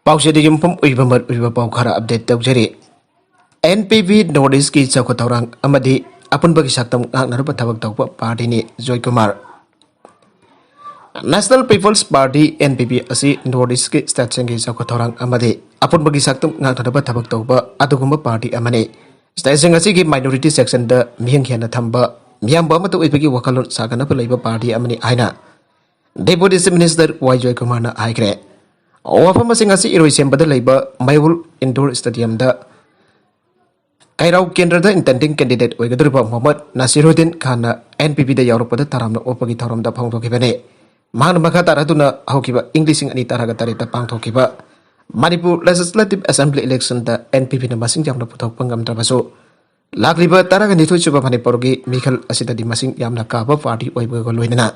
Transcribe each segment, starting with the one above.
पाउसेदी युमफम उइबमर उइबा पाउ खरा update तौजरी NPP north east की चौखतौरांग अमदी अपुनबगी सक्तम ngaknaruba thabak tawba party ni Joy Kumar National People's Party NPP asi North East ki state sengi chaukhataurang amadi apunbagi saktum ngaknaruba thabak tawba adugumba party amani state seng asi ki minority section da mihing khiana thamba miyamba matu uibagi wakalon sagana leiba party amani aina Deputy Chief Minister Y Joy Kumar na aikre wafam asing asi iroi sembada leiba Mayul Indoor Stadium da Kairau Kendra da intending candidate Oigadruba Muhammad Nasiruddin Khan NPP da Yaurapada Taramna Opagi Taram da Pangtokibane Mahana Makataratuna Hokiba Englishing ani Taragatarita Pangtokiba Manipur Legislative Assembly election da NPP na masing jamna putok pangam trabaso Lakliba Taraganito Chuba Manipurgi Michael Asita di masing yamna kaba party Oibago Luinana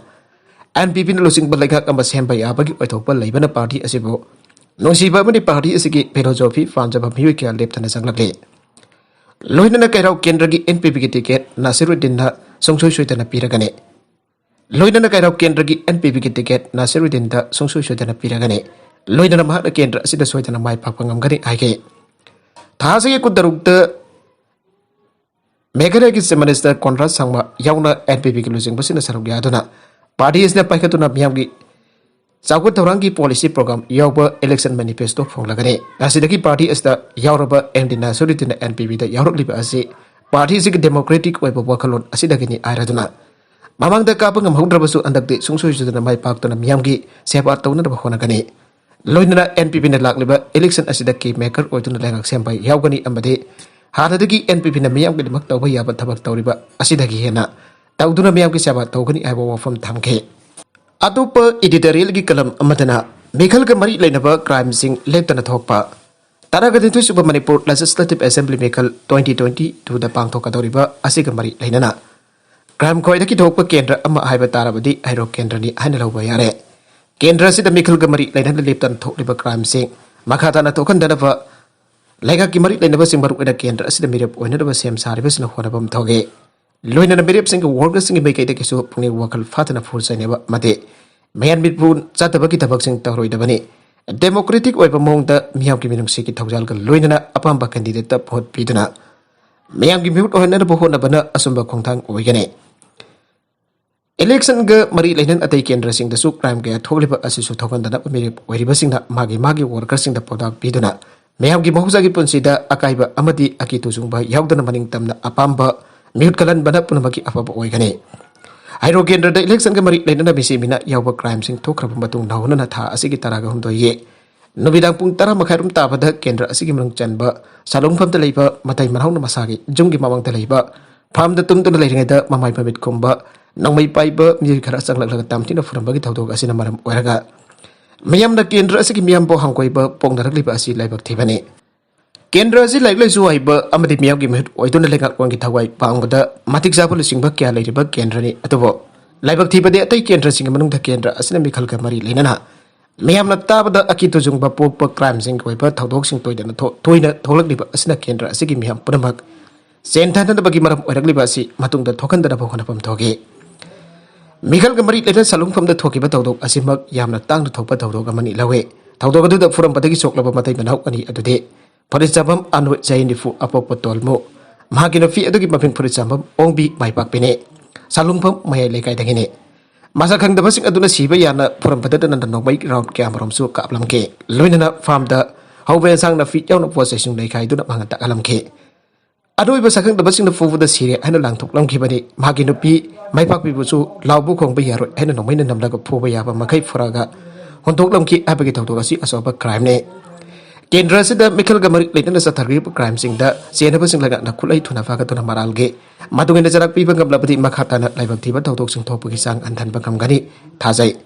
NPP na losing balaga kambas hemba yabagi Oitopal Labana party asibo Nosiba mani party asigi Perojofi Fanjaba Miwika Leptana Sanglade Loinana Kairau Kendragi NPP ki ticket Nasiruddin na Songsoi Suitana Piragane Loinana Kairau Kendragi NPP ki ticket Nasiruddin da Songsoi Suitana Piragane Loinana Mahana Kendra Sida Suitana Mai Papangam Gari Aike Thasagi Kudarukta Megaragi Minister Conrad Sangma Yauna NPP ki losing Basina Sarugiaduna Party is na Paikatuna Miamgi Sagut Taurangi policy program Yauba election manifesto from Lagane. Nasidaki party is the Yauraba MD Nasiruddin NPP the Yaurliba Asi. Party is a democratic way of Wakalon Asidagini Iraduna. Mamang the Kapang Hundrabasu and the Sungsu to the Mai Park to the Miamgi, Sebatona Honagani. Loinana NPP in the Lakliba election Asidaki maker or to the Langak Sempai Yaugani Amade. Hadadaki NPP in the Miamgi Maktawa Yabat Tabak Tauriba Asidaki Hena. Tauduna Miamgi Sabat Togani Ibo from Tamke. Atupa editorial gi kalam amadana Mikhal ka mari lainaba crime sing leptana thokpa Taragaditu Suba Manipur Legislative Assembly Mikhal 2022 da pangthokadoriba asiga mari lainana crime khoida ki thokpa kendra ama haiba tarabadi airo kendra ni haina lawba yare kendra sida Mikhal ka mari lainana leptan thokliba crime sing makhata na thokan danaba laiga ki mari lainaba sing baru eda kendra asida mirep oinaba sem sariba sina khonabam thoge Loinana Mirip Sing workers sing make a kisu puni wakal fatana full saneva mate Mayan Midpun Satabaki Tabaxing Taroi Dabani Democratic way among the Miaki Minum Siki Taujalka Loinana Apamba candidate Port Pidana Mayam Gimut or another Bohona Bana Asumba Kontang Oigane Election Ga Marie Lenin Atakan dressing the soup crime get Toliba Asisu Tokan the Mirip where reversing the Magi workers in the product Pidana Mayam Gimosagi Punsida Akaiba Amadi Akitu Zumba Yaudana Maning Tamna Apamba Mute Kalan Banap Punamaki Apapa Oigane. I wrote the election Gamari Lenana Bisimina Yawa crimes in Tokrabatu Nauna Tha Asigitaraga Hundo Ye. Nobidang Puntara Makarum Tabada Kendra Asigimang Chanba, Salong from the labor, Matai Mahona Masagi, Jungi Mamang the labor, Palm the Tum to the Later, Mamai Pamit Kumba, Nongmai Piper, Mirkarasang like Tamtina from Bagito Asinamaram Oraga. Mayam the Kendra Asigimiambo Hankoiba, Pong the Libasi Labor Tivani. Kendra si like Zuaiba Amadi Miam Gimit, or don't like one Gitawai Pangada, Matic Zapol Singba Kia Ladybug Kendra Atovo. Labak Tiba de take Kendra sing among the Kendra as in Mikal Kamari Linana. Mayam Nataba the Akito Zumba Popa crimes in Quaper, Taudoxing Toydan Toyna Tolak as in a Kendra Sigimiam Punamak. Saint Tatan the Bagimaram or Glibasi, Matung the Tokan the Napokanapam Toge. Mikal Kamari later salon from the Tokiba Todo Asimak Yamna Tang the Topa Todogamani Lawe. Taudoga the Furam Pataki Soklaba Matai Manokani at the day. For example, Anwit Zainifu Apopotolmo, Maginofi Adugimapin for example, Ongbi, my Pakpine, Salungpum, my Lekai Dagine. Masakang the Basing Aduna Siba Yana, from Patan and the Nobay round Cameron Su Kaplamke, Luinana farm the Howe sang the feet down of possession Lekai do not Mangata Alamke. Adu was second the Basing the Food of the Syria and a lang took long kibani, Maginopi, my Papibusu, Laubu Kongbayaro, and a nominal number of Pobayaba Makai Foraga, Hontoklamki Abigato Togasi as of a crime name. Kendra sida Mikhal Gamari later the Satari crime sing the Sienabasing like Nakulai to Nafaka to Namaralge, Matungin the Zarak people Gablabati Makatana, like Tiba Totoxing Topugisang and Tanbakangani, Tazai.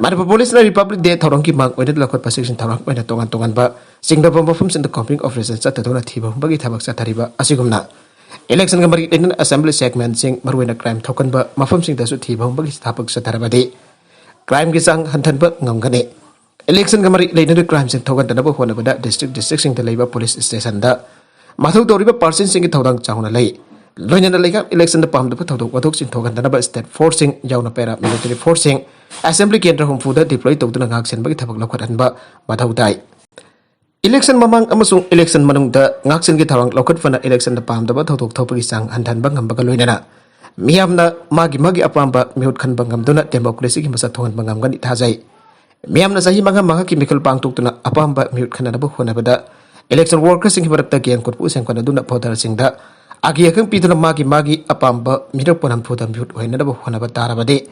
Madapolis Republic de Toronki Mark with the local position Tarak when the Tongan Tonganba, sing the bombs in the company of residents at the Donatiba, Bagitabak Satariba, Asigumna. Election Gamari in assembly segment sing Marwina crime tokenba, Mafum sing the Sutiba, Bagitabak Satarabadi. Crime Gisang Hantanba Ngangane. Election Gamari later the crimes in Togan the number one of that district sing the Labour Police Station. Mathu Doriba person sing it Todang Chowna Lay. Loinana Lega election the Palm the Potato Wadox in Togan the number state forcing Yauna Pera military forcing Assembly Kendra Home Food deployed to the Nax and Bagitapak Lokatanba, Matau die. Election mamang amasung election manungda ngaksin gi thawang lokat fana election da pamdaba thotok thopagi sang handan bangam baga loinana miyamna magi apamba mihut khan bangam duna democracy gi masa thongan bangam gani thajai miyamna sahi mangam manga ki mikal pangtuk tuna apamba mihut khan na hona bada election workers sing barakta gian kutpu seng kana duna phodar singda agi akang piduna magi apamba mirak ponam phodam mihut hoina da hona ba tarabade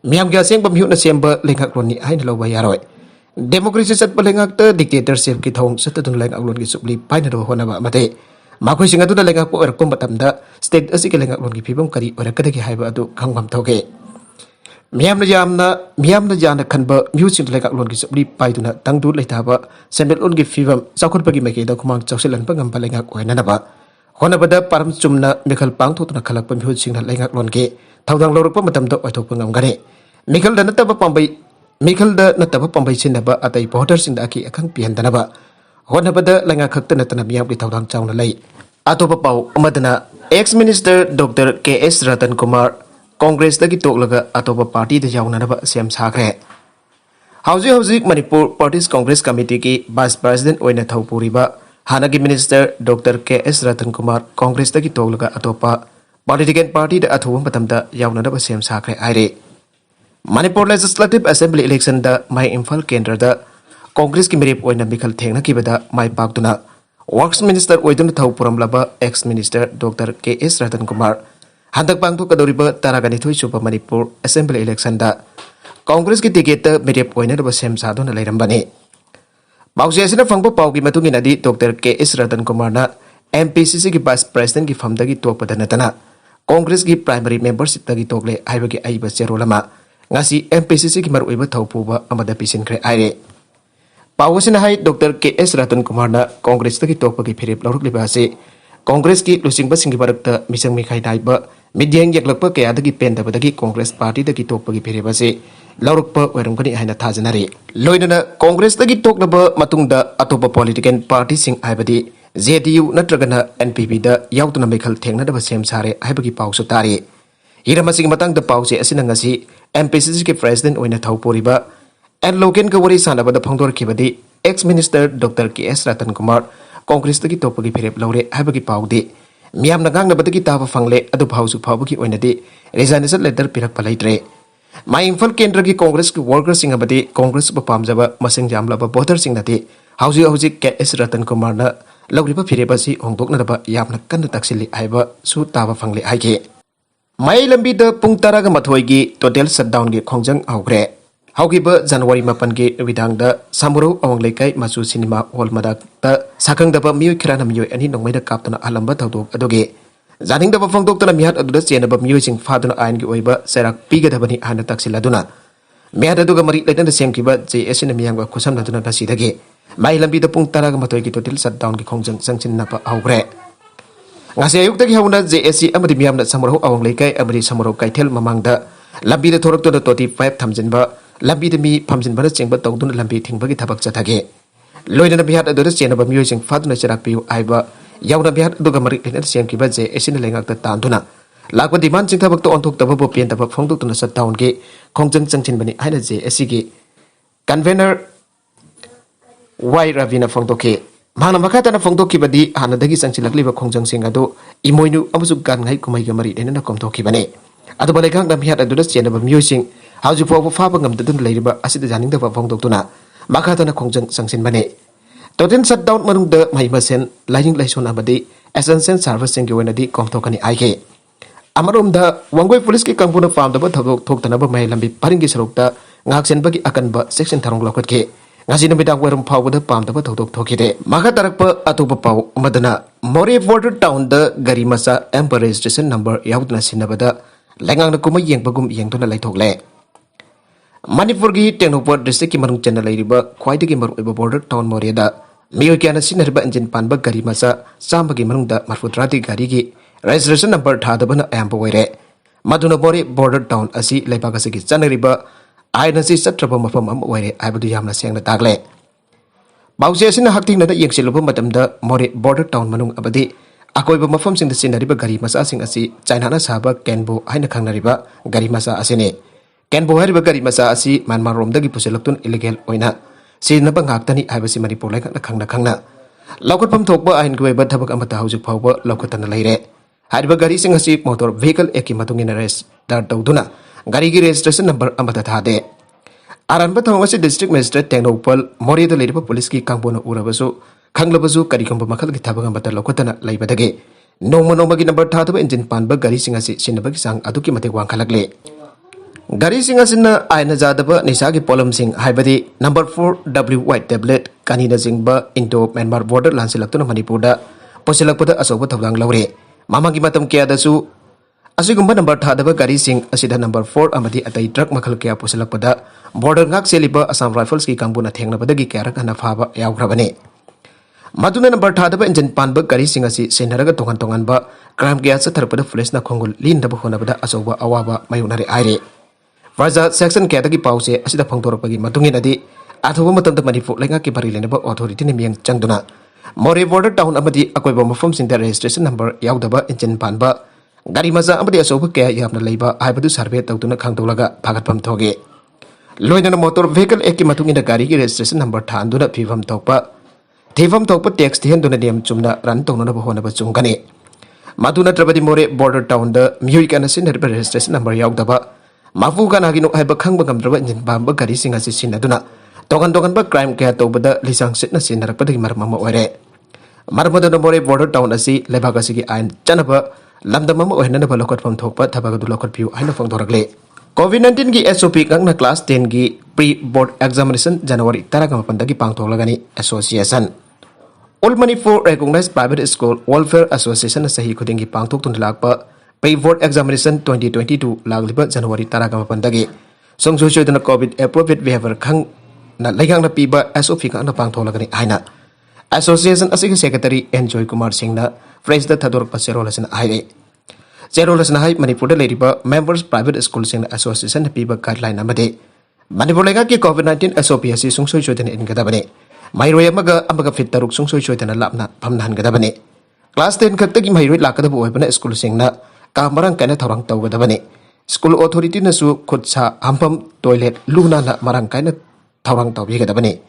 miyam gi aseng ba mihut na semba lengak roni haina lo ba yaroi Demokrasi sat palengak te dictatorship ki thong sat tung leng aglon ki supli paina ro hona ba mate makhoi singa tu da lengak po er pom batam da state asi ki lengak lon ki phibam kari or ka ki haiba adu khangam thoge miyamna jana khanba music lengak lon ki supli pai tu na tangdu leita ba sendel on ki phibam chakhut pagi meke da khumang chawselan pangam palengak oina na ba hona ba da param chumna mekhal pang thu tu na khalak pa music sing na lengak lon ki thaudang loruk pa matam da oithok pangam gane mekhal da na ta ba pambai Mikal da nataba pambai sinaba atai voter sinda aki akang pian danaba honaba da langa khakta natana miyam ki thawdang chawna lei atopa pau amadana ex minister Dr. KS Ratan Kumar Congress dagi toklaga atopa party da yauna naba sem sakre hauji Manipur Parties Congress Committee ki vice president oina thawpuriba hanagi minister Dr. KS Ratan Kumar Congress dagi toklaga atopa political party da athuwa matamda yauna naba sem sakre aire Manipur Legislative Assembly election da Mai Imphal Kendra da Congress ki mirip oina mikhal thengna ki bada mai paktuna Works Minister oiduna thau puramlaba ex Minister Dr. KS Ratan Kumar handak pangtu kadoriba taragani thoi supa Manipur Assembly election da Congress ki ticket da mirip oina da sem sadona leirambani Bausi asina fangpa pau ki matungin adi Dr. KS Ratan Kumar na MPCC ki Vice President ki famda ki tokpada natana Congress ki primary membership da ki tokle haibagi aiba cherolama ngasi MPCC ki maruiba thaupuba amada pisin kre aire pawasina hai Dr. KS Ratan Kumar na Congress ta ki tokpa ki phirip loruk liba ase Congress ki lusingba singi barakta misang mikhai daiba midyang yaklakpa kaya dagi pendaba dagi Congress party dagi tokpa ki phirip ase lorukpa werumkani haina thajanari loinana Congress dagi toklaba matungda atopa political party sing aibadi JDU natragana NPP da yautuna mikhal thengna da sem sare aibagi pawsu tari Hiramasing matang da pause asina ngasi MPCC ki president oina thawporiba and loken ka wari sana bada phangdor kibadi ex minister Dr. KS Ratan Kumar Congress tagi topagi phirep lawre habagi paude miyam na gangna badagi taba fangle adu phawsu phawbagi oina de resignation letter pirak palaitre mai Imphal Kendra ki Congress ki workers sing abadi Congress ba pamjaba masing jamlaba voter sing nate hauji KS Ratan Kumar na lawriba phirep asi hongdokna daba yamna kan taksili aiba su taba fangle haike Mai lambi da pung taraga mathoi gi total shutdown gi khongjang augre haugiba January 8 gi widang da samuro awang lekai masu cinema hall madak ta sakang da ba mioi khirana mioi ani nongmai da kaptana alamba thawdok adoge janing da ba phongdok tana mihat aduda chena ba mioi sing faduna ain gi oiba serak piga da bani hana taksiladuna mihat aduga mari letan da semkiba JS na miyang ba khusam laduna da sidage mai lambi da pung taraga mathoi gi total shutdown gi khongjang sangchin na pa augre ngasi ayuk tagi hauna JSC amadi miyamna samuro awang leikai amadi samuro kaithel mamangda lambi da thorak to 25 thamjinba lambi da mi phamjinba da chengba tawduna lambi thingba gi thabak chathage loinana bihat adu da chena ba mioi sing faduna charak piu aiba yauna bihat adu ga mari lena sem ki ba JSC na lengak ta tanduna lakwa demand ching thabak to onthok taba bo pen taba phongdok tuna shutdown ge khongjang changchin bani aina JSC gi convener Y Ravina phongdoke Mana makata na phongdok kibadi hana dagi sangchilakli ba khongjang sing ado imoinu amusu gan ngai kumai ga mari dena na komthok kibane adu balai kang da mihat adu da chena ba mioi sing hauju pho fa ba ngam dadun leiriba asida janing da ba phongdok tuna makata na khongjang sangsin bane toten shutdown manung da mai masen laing laison abadi essential service sing gi wenadi komthok ani aike amarom da wangoi police ki kangpuna farm da ba thok thok tana ba mai lambi paringi sarokta ngaksen bagi akan ba section tharong lokat ke ngasi namidang werum phawda pamdaba thok thokide maka tarakpa atupa paw madana Mori Border Town da gari masa amber registration number yaudna sinabada lengang na kumay yengpagum yengtona laithokle Manipur gi Tengnopur district ki marung chana lairiba khwaidagi maruiba border town Mori da miyo kyana sinariba engine panba gari masa sambagi marung da marfutrati gari gi registration number thadabana ayamba oire maduna Mori Border Town asi laibagasi gi chanariba aina si satraba mafam am oire aibadu yamna sengna tagle bausi asina hakting na yengsiluba matamda Mori Border Town manung abadi akoiba mafam sing da sinariba gari masa sing asi China na saba Kenbo haina khangnariba gari masa asine Kenbo hariba gari masa asi Myanmar rom dagi puselaktun illegal oina सिजनब ngaktani haibasi Manipur lai khangna laukhotpam thokba ain ki oiba thabak amata haujuk phawba laukhotana leire hariba gari sing asi motor vehicle eki matungin register tawduna gari gi registration number amata thade aranba thong asi district magistrate Tengnopal Mori da leiriba police ki kangpona urabasu khanglabasu kari khamba makhal ki thabak amata laukhotana leibadage noma gi number thadaba engine panba gari sing asi sinabagi sang aduki mate wangkhalakle gari sing asina aina jadaba nisa ki polam sing haibadi number 4 W white tablet kanina jingba Indo Myanmar border lansilaktuna Manipur da posilakpada asoba thabdang laure mamagi matam kya dasu asigumba number thadaba gari sing asida number 4 amadi atai truck makhal kya posilakpada border ngak seliba Assam Rifles ki kambuna thengnabadagi kyarak ana phaba yawgrabane maduna number thadaba engine panba gari sing asi senaraga tongan ba crime kya satharpada police na khongul lin daba honabada asoba awaba mayunare aire Raja section kaya tagi pause asida phangdorapagi matungin adi athuba matamda Manipur lenga ki bari lenaba authority ni miyang changduna Mori border town amadi akoiba mafam sing registration number yaudaba engine panba gari maza amadi asoba kaya yamna leiba haibadu survey tawduna khangdolaga phagatpam thoge loinana motor vehicle eki matungin da gari ki registration number thanduna phifam thokpa tax thihenduna niam chumna ran tonona bahona ba chungkani maduna trabadi Mori border town da miyoi kana sin registration number yaudaba mafu kana gino haiba khangba gamdraba engine bamba gari singa si sinaduna togan ba crime kaya tawbada lisang sitna sinarakpadagi marmama oire marmadana Mori border town asi lebagasi ki ain chanaba lamdamama ohinana ba lokotpam thokpa thabagadu lokotpiu haina phangdorakle COVID-19 ki SOP ngakna class 10 ki pre board examination January 18 dagi pangthoklagani association All Manipur recognized private school welfare association sahi khudingi pangthok tunlakpa pre-board examination 2022 lagliba January 18 dagi songsoidana COVID appropriate behavior khang na laigang na piba SOP ngakna pangtholagani haina association asigi secretary Enjoy Kumar Singh na phrase da thador paserolasna haire Cherolasna hai Manipur da leiriba members private school sing association piba guideline amade Manipur lega ki COVID-19 SOP asi songsoidana ingadabane mairoi amaga fit taruk songsoidana lapna phamnan gadabane class 10 khaktagi mairoi lakadabu oibana school sing na kamarang kana thorang tawgadabane school authority na su khutsa hampam toilet luna na marang kana thorang tawbigadabane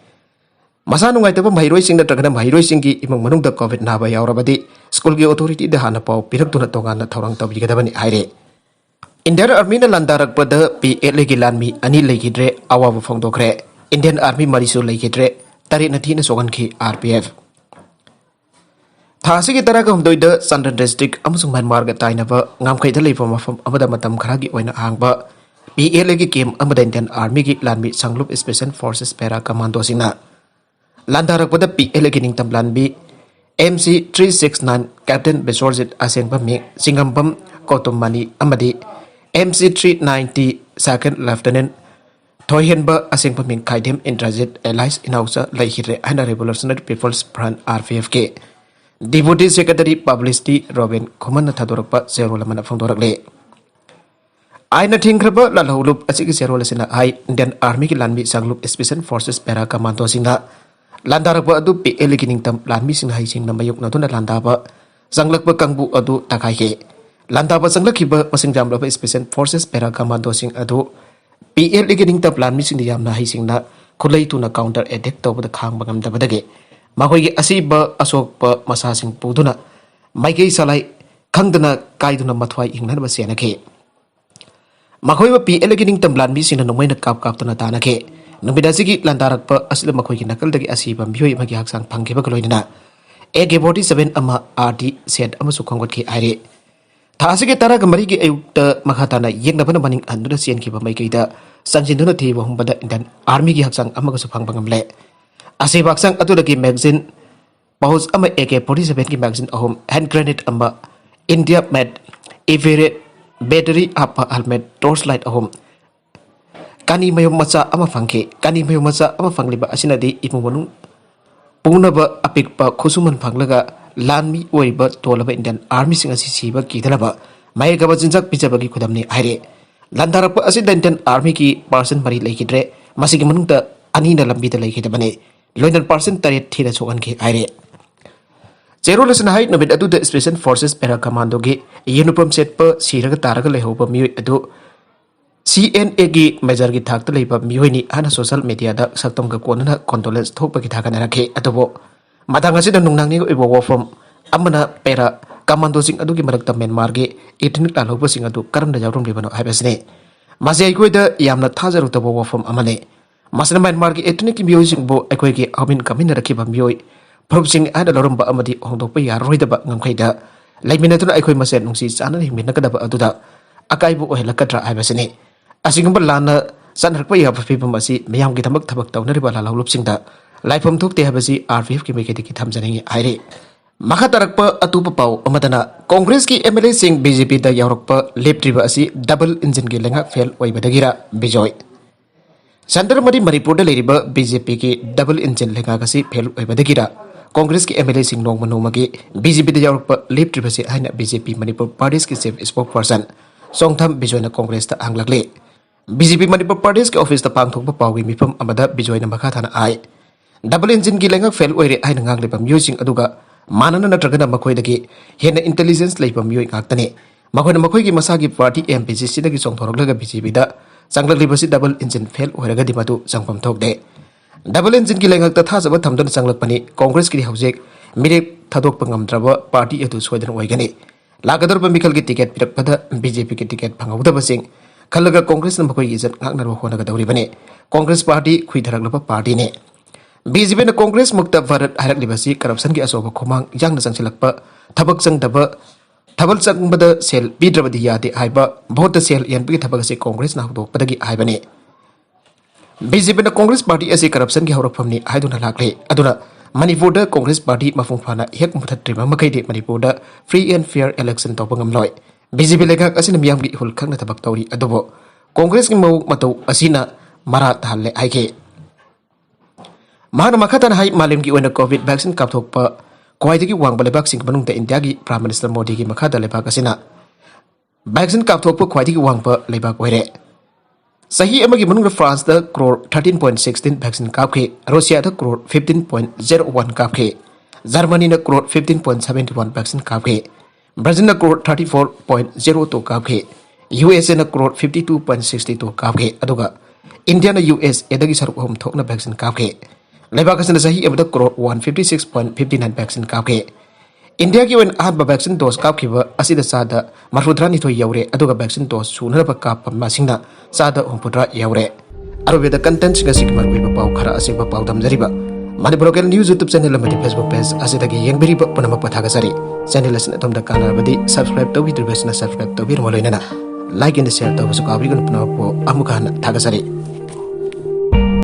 masa nungai taba mairoi sing na tragana mairoi sing ki imang manung da COVID na ba yaurabadi school ki authority da hana pau pirak tuna tonga na thorang tawbigadabane haire Indian Army na landarak pada PLA ki lanmi ani legidre awabu phongdokre Indian Army marisu legidre tari na thina sogan ki RPF Thasi ki tarah kahum doida Sandan district amusung Myanmar ga tainaba ngamkai da leifa mafam amada matam kharagi oina hangba PLA ki game amada Indian Army ki lanmi sanglup Special Forces para commando singna landarak pada PLA ki ningtam lanbi MC 369 Captain Besorjit Asengpa mi Singampam Kotomani amadi MC 390 Second Lieutenant Thoihenba Asengpa mi Kaidem Intransit Allies Inausa Laihire Hana Revolutionary People's Front RPF ke Deputy Secretary Publicity Robin Kuman na thadorokpa Zerola mana phangdorakle Aina thingkraba lalhulup asigi Zerola sina ai Indian Army ki lanmi sanglup Special Forces para commando singna landarakpa adu PLA ki ningtam lanmi sing hai sing namayuk na duna landaba sanglakpa kangbu adu takai ke landaba sanglakhiba masing jamlaba Special Forces para commando sing adu PLA ki ningtam lanmi sing yamna hai singna khulai tuna counter attack tawbada khangba ngamdabadage Makoy asiba asokpa masasing puduna maikei salai khangdana kaiduna mathwai ingnan ba senake makoy ba PLA ki ningtam lanmi sina nomaina kap tuna tanake nubidasigi landarakpa asila makoy ki nakal dagi asiba miyoi magi haksang phangkeba kaloina AK47 ama RD set ama sukhanggot ki aire thasige taraga mari ki ayukta makhatana yengnabana maning anduna sian ki ba maikei da sanjinduna thiba humbada Indian Army ki haksang ama ka suphang bangamle Asi baksang atulagi magazine Paus ama AK47 ki magazine ahom hand grenade ama India made evere battery apa helmet torchlight ahom kani mayom macha ama fangliba asinadi imungunung punaba apikpa khusuman phanglaga lanmi oiba tolaba Indian Army singa siba kidalaba mai gaba jinjak pijabagi khudamni aire landarapa asi Indian Army ki person mari laikidre masigi manungta ani na lambi da laikidabane loinan person taret thira chokan ki aire Cherolasna hai nobit adu the Special Forces para commando gi uniform set pa siraga taraga lehoba mi adu CNA की major की थाक लेब मियोनी हाना social media दा सक्तम का कोनना condolence थोप की थाक नरखे अतबो मथांग असिदा नुंगनांगनी इबो वॉफम अमना पेरा कमांडो सिंग अदु की मरक्ता म्यांमार के एथनिक लालोब सिंग अदु करम जावरम लिबनो हाइबसने मासे अखोइदा यामना थाजरुतबो वॉफम अमने मासना म्यांमार की एथनिक की मियोइ सिंग बो अखोइ की हमिन कमिन रखिबा मियोइ फरुप सिंग आदा लरमबा अमदी होंदोप यारोइदबा ngमखैदा लाइमिनतुना अखोइ मसे नुंसी चाना हिमिनकदबा अदुदा अकाइबो ओहलकद्रा हाइबसने असिगुंबा लाना सनरक्पा याबा फिबम असि मयामगी थमक थबक तौनरिबा लालौलुपसिंगदा लाइफम थोकते हाबसि आरपीएफ की मेकेदी की थमजनिंग हाइरे मखा तरक्पा अतुप पाउ अमदना कांग्रेस की एमएलए सिंह बीजेपी दा यावरक्पा लेप्ट्रिबा असि डबल इंजन की लेंगा फेल ओइबदगिरा बिजोय सेंटर मरी मणिपुर दा लेरिबा बीजेपी की डबल इंजन लेंगा गसि फेल ओइबदगिरा कांग्रेस की एमएलए सिंह नोंग मनोमगी बीजेपी दा यावरक्पा लेप्ट्रिबा से हाइना बीजेपी मणिपुर पार्टीज की चीफ स्पोक पर्सन सोंगथम बिजोयना कांग्रेस दा हांगलगले बीजेपी मणिपुर पार्टीज के ऑफिस दा पांगथोकबा पाउगी मिफम अमदा बिजोयना मखा थाना आय डबल इंजन की लेंगा फेल ओइरे हाइना ngangleba म्यूजिंग अदुगा मानना नत्रगना मखोइदगी हेन इंटेलिजेंस लेबा मियोइ गाक्तने मखोइना मखोइगी मसागी पार्टी एमपीसी सिदगी सोंथोरगलगा बीजेपी दा संगलगलिबसी डबल इंजन फेल ओइरगदि मदु संगफम थोकदे डबल इंजन की लेंगकता थाजबा थमदन संगलकपनि कांग्रेस की हौजेक मिरेक थादोकपा ngamdraba पार्टी अदु सोइदन ओइगनि लागदरबा मिखल की टिकट पिरकपदा बीजेपी की टिकट फंगौदबसिंग खलगा कांग्रेस न मखोइगी इज्जत गाकनरबा होनगदौरिबने कांग्रेस पार्टी खुइधरगलबा पार्टी ने बीजेपी ने कांग्रेस मुक्त भारत हारकलिबसी करप्शन की असोब खुमांग यांग चंगसिलक्पा थबक चंगदबा थबल चंगबद सेल पीद्रबदि यादे हाइबा भोट सेल यनपी थबक से कांग्रेस ना होदोपदगी हाइबने बीजेपी ने कांग्रेस पार्टी असे करप्शन की हौरफमनी हाइदुना लाक्ले अदुना मणिपुर दा कांग्रेस पार्टी मफुंग फाना हेक मुथत्रिबा मखैदे मणिपुर दा फ्री एंड फेयर इलेक्शन तौबंगमलोय बीजेपी लेखक असिन मियामगी हुल खंगना थबक तौरी अदुबो कांग्रेस की मौ मतौ असिना मरा थाले हाइके महान मखतन हाई मालेम की ओना कोविड वैक्सीन कापथोकपा क्वाइदगी वांगबा लेबाकसिंग मनुंगदा इंडिया की प्राइम मिनिस्टर मोदी की मखादा लेबाक असिना वैक्सीन कापथोकपा क्वाइदगी वांगबा लेबाक ओइरे सही अमगी मनुंगदा फ्रांस दा करोड़ 13.16 वैक्सीन कापखे रशिया दा करोड़ 15.01 कापखे जर्मनी ना करोड़ 15.71 वैक्सीन कापखे ब्राजील ना करोड़ 34.02 कापखे यूएसए ना करोड़ 52.62 कापखे अदुगा इंडिया ना यूएसए दगी सरुक हम थोकना वैक्सीन कापखे लेबाक असिना सही अबदा करोड़ 156.59 वैक्सीन कापखे इंडिया की अहब वैक्सीन डोज कापखिबा असिदा सादा मरफुद्रानी थोई यौरे अदुगा वैक्सीन डोज सुनरबा काप मासिंगना सादा हुंपुद्रा यौरे अरुबेदा कंटेंट सिंगसिक मरबीबा पाउ खरा असिबा पाउ दमजरिबा Manipur local news YouTube channel अमदी फेसबुक पेज असिदगी येंगबिरिबा पुनमक पथागसरी चैनल असिना तमदा कानाबदी सब्सक्राइब तौबिद्रिबसना सब्सक्राइब तौबिरमो लोइनना लाइक एंड शेयर तौबसु काबिगन पुनमक अमुखान थागसरी